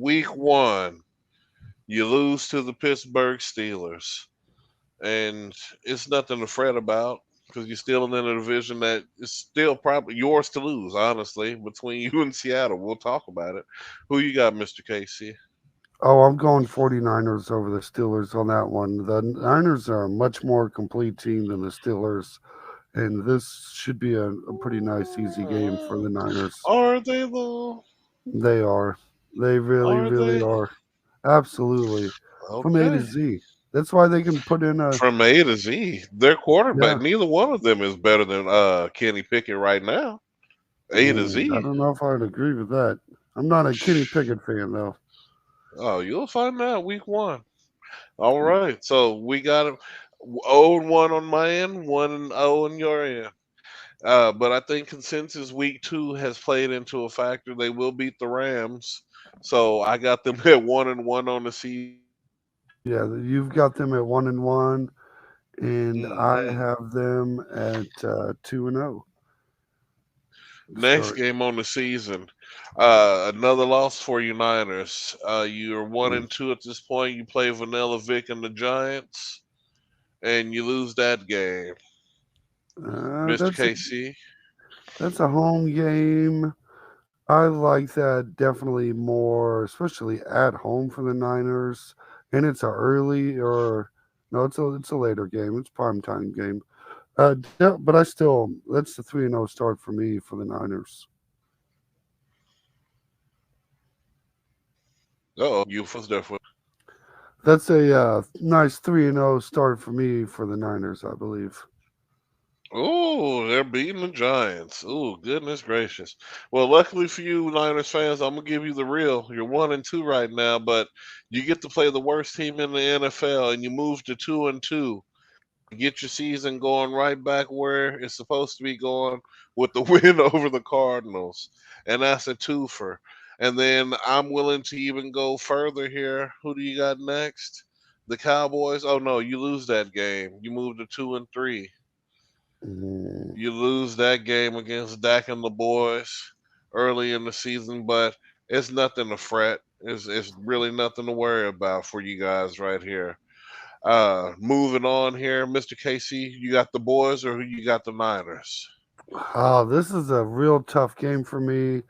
week one, you lose to the Pittsburgh Steelers, and it's nothing to fret about because you're still in a division that is still probably yours to lose. Honestly, between you and Seattle, we'll talk about it. Who you got, Mister Casey? Oh, I'm going 49ers over the Steelers on that one. The Niners are a much more complete team than the Steelers, and this should be a pretty nice, easy game for the Niners. Are they though? They are. They really, Are really they? are. Absolutely. From A to Okay. Z. That's why they can put in a, From A to Z, their quarterback. yeah. Neither one of them is better than Kenny Pickett right now. A to I Z. don't know if I'd agree with that. I'm not a Kenny Pickett fan, though. Oh, you'll find out week one. All right. So we got 0-1 on my end, 1-0 on your end. But I think consensus week two has played into a factor. They will beat the Rams. So I got them at 1-1 on the season. Yeah, you've got them at 1-1, and I Hmm. have them at 2-0. Next So game on the season, another loss for you Niners. You're one mm, and two at this point. You play Vanilla Vic and the Giants, and you lose that game, uh, Mister that's a KC. that's a home game. I like that definitely more, especially at home for the Niners. And it's a early or no, it's a later game. It's prime time game. But I still that's the 3-0 start for me for the Niners. You first there for. That's a nice 3-0 start for me for the Niners, I believe. Oh, they're beating the Giants. Oh, goodness gracious. Well, luckily for you, Niners fans, I'm gonna give you the real. You're 1-2 right now, but you get to play the worst team in the NFL, and you move to 2-2. Get your season going right back where it's supposed to be going with the win over the Cardinals, and that's a twofer. And then I'm willing to even go further here. Who do you got next? The Cowboys. Oh no, you lose that game. You move to 2-3. Mm, You lose that game against Dak and the boys early in the season, but it's nothing to fret. It's really nothing to worry about for you guys right here. Moving on here, Mr. Casey, you got the boys or who you got the Niners? Oh, this is a real tough game for me.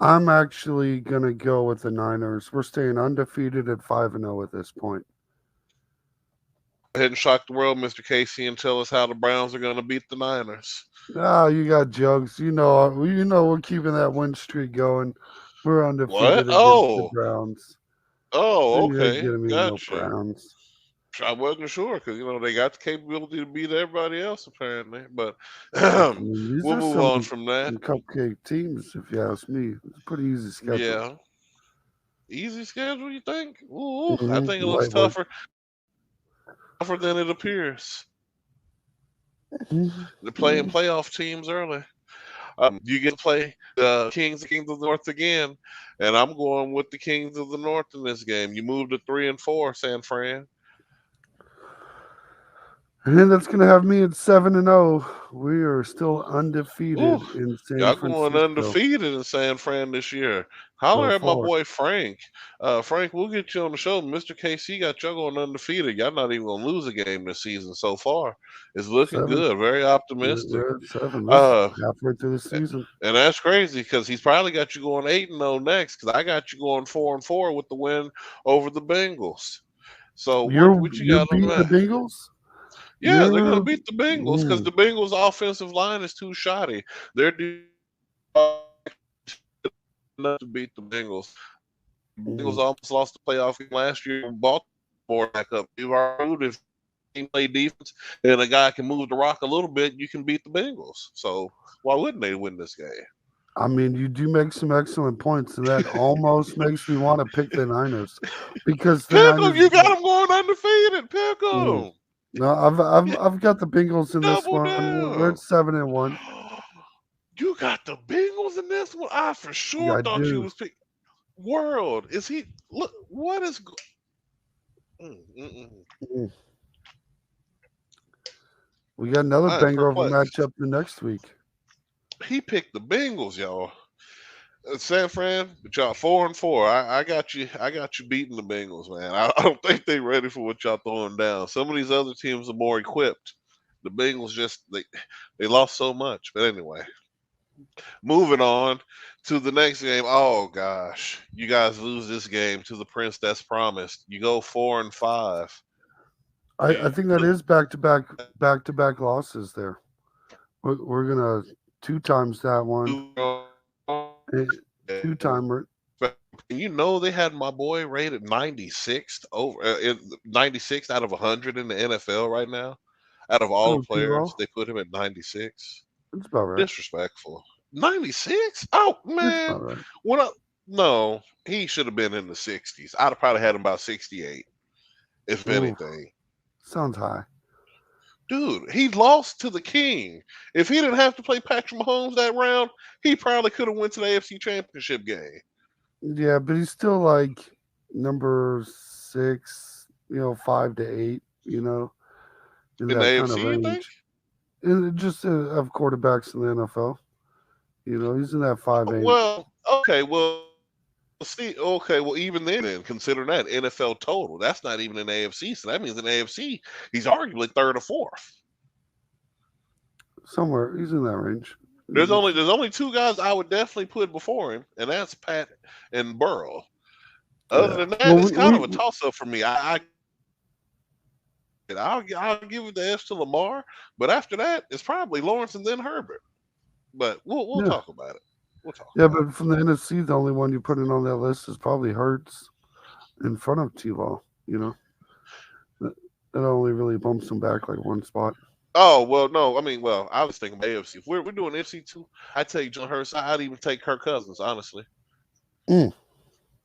I'm actually gonna go with the Niners. We're staying undefeated at 5-0 at this point. Go ahead and shock the world, Mr. Casey, and tell us how the Browns are going to beat the Niners. Ah, you got jokes. You know we're keeping that win streak going. We're What? undefeated against the Oh, Browns. oh, You ain't okay, getting me no gotcha. Browns. I wasn't sure because they got the capability to beat everybody else apparently, but I we'll mean, these are move some on from that. some cupcake teams, if you ask me. It's a pretty easy schedule. Yeah, easy schedule. You think? Ooh, I think it looks Light work. tougher than it appears. Mhm. They're playing playoff teams early. You get to play Kings of the North again, and I'm going with the Kings of the North in this game. You move to 3-4, San Fran. And then that's gonna have me at 7-0. We are still Ooh, undefeated in San y'all going Francisco undefeated in San Fran this year. so Holler at my far. boy Frank. Frank, we'll get you on the show. Mr. KC got y'all going undefeated. Y'all not even gonna lose a game this season so far. It's looking Seven. good. Very optimistic. We're at 7. This is Uh, halfway through the season. and that's crazy because he's probably got you going 8-0 next. Because I got you going 4-4 with the win over the Bengals. So You're what you you're got on beating the that? Bengals. Yeah, they're gonna You're beat the Bengals because mm, the Bengals' offensive line is too shoddy. They're enough to beat the Bengals. Bengals mm. almost lost the playoff game last year. Baltimore back up. You've already proved if you play defense and a guy can move the rock a little bit, you can beat the Bengals. So why wouldn't they win this game? I mean, you do make some excellent points, and that almost makes me want to pick the Niners because the Pick 'em, Niners. you got them going undefeated. Pick Mm. 'em. No, I've got the Bengals in this Double one. We're at down. 7-1. You got the Bengals in this one. I for Yeah, sure I thought you do. was pick. World is he? Look, what is? Mm, mm, mm. Mm. We got another I am banger of a perplexed. matchup the next week. He picked the Bengals, y'all. San Fran, but y'all 4-4. I got you. I got you beating the Bengals, man. I don't think they ready for what y'all throwing down. Some of these other teams are more equipped. The Bengals just they lost so much. But anyway, moving on to the next game. Oh gosh, you guys lose this game to the Prince that's promised. You go 4-5. I You think that is back to back losses there. We're gonna two times that one. Eh, Two timer. you know they had my boy rated 96th over 96th out of 100 in the NFL right now. Out of all Oh, the players, T-Law. they put him at 96. That's about right. Disrespectful. 96? Oh That's man. about right. What I, no, he should have been in the 60s. I'd have probably had him about 68, if Ooh, anything. sounds high. Dude, he lost to the king. If he didn't have to play Patrick Mahomes that round, he probably could have went to the AFC Championship game. Yeah, but he's still like number 6, 5 to 8, in In the that kind of AFC, you think? range. And just of quarterbacks in the NFL. He's in that 5-8. Well, okay, well, see, okay, well, even then, consider that NFL total. That's not even in AFC, so that means in AFC, he's arguably third or fourth. Somewhere. He's in that range. There's only two guys I would definitely put before him, and that's Pat and Burrow. Other Yeah. than that, Well, it's kind of a toss up for me. I'll give it the S to Lamar, but after that, it's probably Lawrence and then Herbert. But we'll yeah. talk about it. We'll talk Yeah, about but from the NFC, the only one you put in on that list is probably Hurts in front of T-Law. That, that only really bumps him back like one spot. Oh well, no. I mean, well, I was thinking about AFC. If we're doing NFC too, I'd take John Hurst. I'd even take Kirk Cousins, honestly. Mm.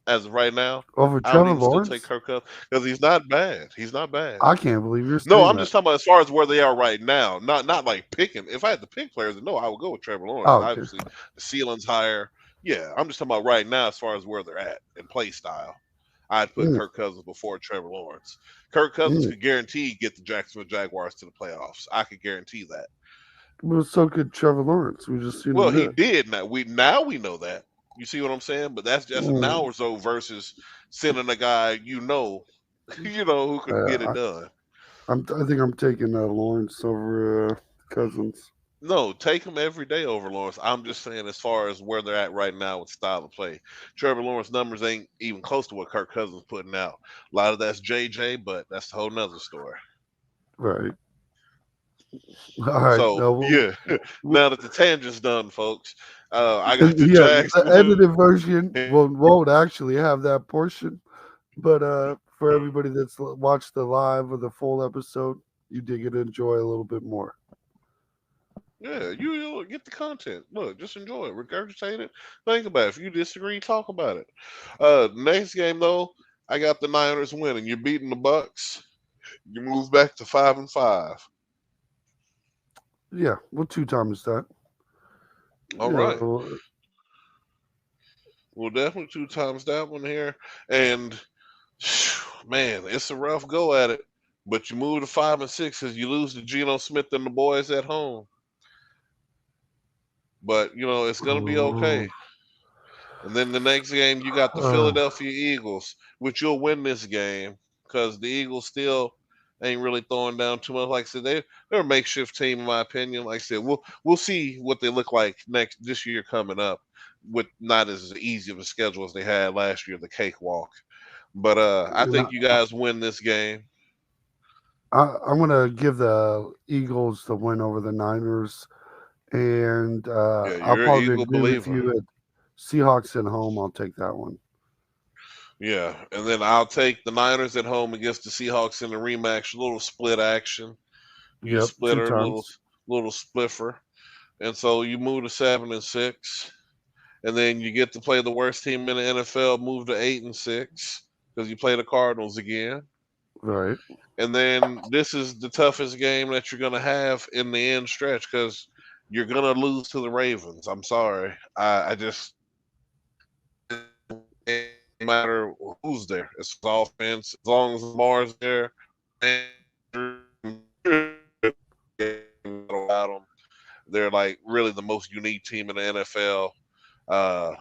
As of right now, Over I would Trevor even still take Lawrence? Kirk Cousins because he's not bad. He's not bad. I can't believe you're No, saying I'm that. just talking about as far as where they are right now. Not like picking. If I had to pick players, no, I would go with Trevor Lawrence. Oh, okay. Obviously, the ceiling's higher. Yeah, I'm just talking about right now as far as where they're at and play style. I'd put Mm. Kirk Cousins before Trevor Lawrence. Kirk Cousins Mm. could guarantee get the Jacksonville Jaguars to the playoffs. I could guarantee that. Well, so could Trevor Lawrence. We just seen Well, him he miss. did. Now we know that. You see what I'm saying? But that's just an Mm. hour or so versus sending a guy who could get it Uh, done. I think I'm taking Lawrence over Cousins. No, take him every day over Lawrence. I'm just saying as far as where they're at right now with style of play. Trevor Lawrence numbers ain't even close to what Kirk Cousins putting out. A lot of that's JJ, but that's a whole nother story. Right. All right. So No, yeah, we'll, now that the tangent's done, folks, I got the yeah, Jags the moving. edited version won't actually have that portion. But for everybody that's watched the live or the full episode, you did get to enjoy a little bit more. Yeah, you'll get the content. Look, just enjoy it, regurgitate it, think about it. If you disagree, talk about it. Next game though, I got the Niners winning. You're beating the Bucks. You move back to 5-5. Yeah, we'll two times that. All Yeah, right. Well, definitely two times that one here. And man, it's a rough go at it. But you move to 5-6 because you lose to Geno Smith and the boys at home. But it's gonna be oh, okay. And then the next game you got the Philadelphia Eagles, which you'll win this game because the Eagles still ain't really throwing down too much. Like I said, they're a makeshift team in my opinion. Like I said, we'll see what they look like this year coming up with not as easy of a schedule as they had last year, the cakewalk. But I yeah, think you guys win this game. I'm gonna give the Eagles the win over the Niners, and Yeah, I'll you're an probably Eagle agree with believer. you at Seahawks at home. I'll take that one. Yeah, and then I'll take the Niners at home against the Seahawks in the rematch, a little split action. You Yep, two splitter, times. little spliffer. And so you move to 7-6, and then you get to play the worst team in the NFL, move to 8-6 because you play the Cardinals again. Right. And then this is the toughest game that you're gonna have in the end stretch because you're gonna lose to the Ravens. I'm sorry, I just no matter who's there, it's offense as long as Lamar's there. About them. They're like really the most unique team in the NFL. Uh,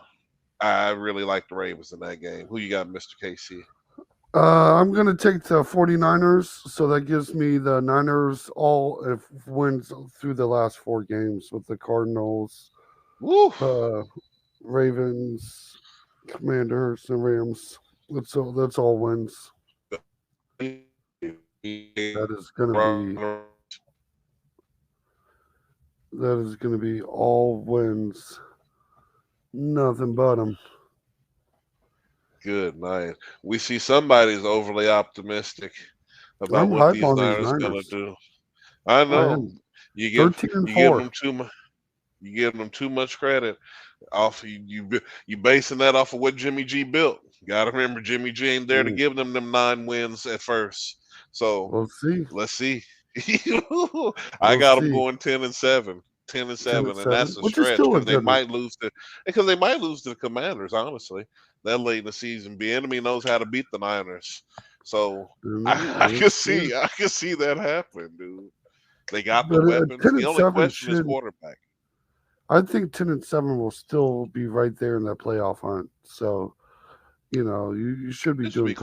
I really like the Ravens in that game. Who you got, Mr. KC? I'm going to take the 49ers. So that gives me the Niners all if wins through the last 4 games with the Cardinals, Woo! uh, Ravens, Commanders, and Rams. That's all wins. That is going to be all wins. Nothing but them. Good night. We see somebody's overly optimistic about I'm what hype these on these Niners gonna Niners. do. I I know am you give 13 and you giving 4. them too much. You giving them too much credit. Off you basing that off of what Jimmy G built. Got to remember Jimmy G ain't there to Mm, give them 9 wins at first. So we'll see. let's see. I We'll got them see. going 10-7, 10 and 10 and 7, and 7, that's a which is stretch still a good one. because they might lose to the Commanders. Honestly, that late in the season, the enemy knows how to beat the Niners. So I can Yeah. see that happen, dude. They got the But weapons. 10 The and only 7 question is should. quarterback. I think 10 and 7 will still be right there in that playoff hunt. So, you should be This should doing be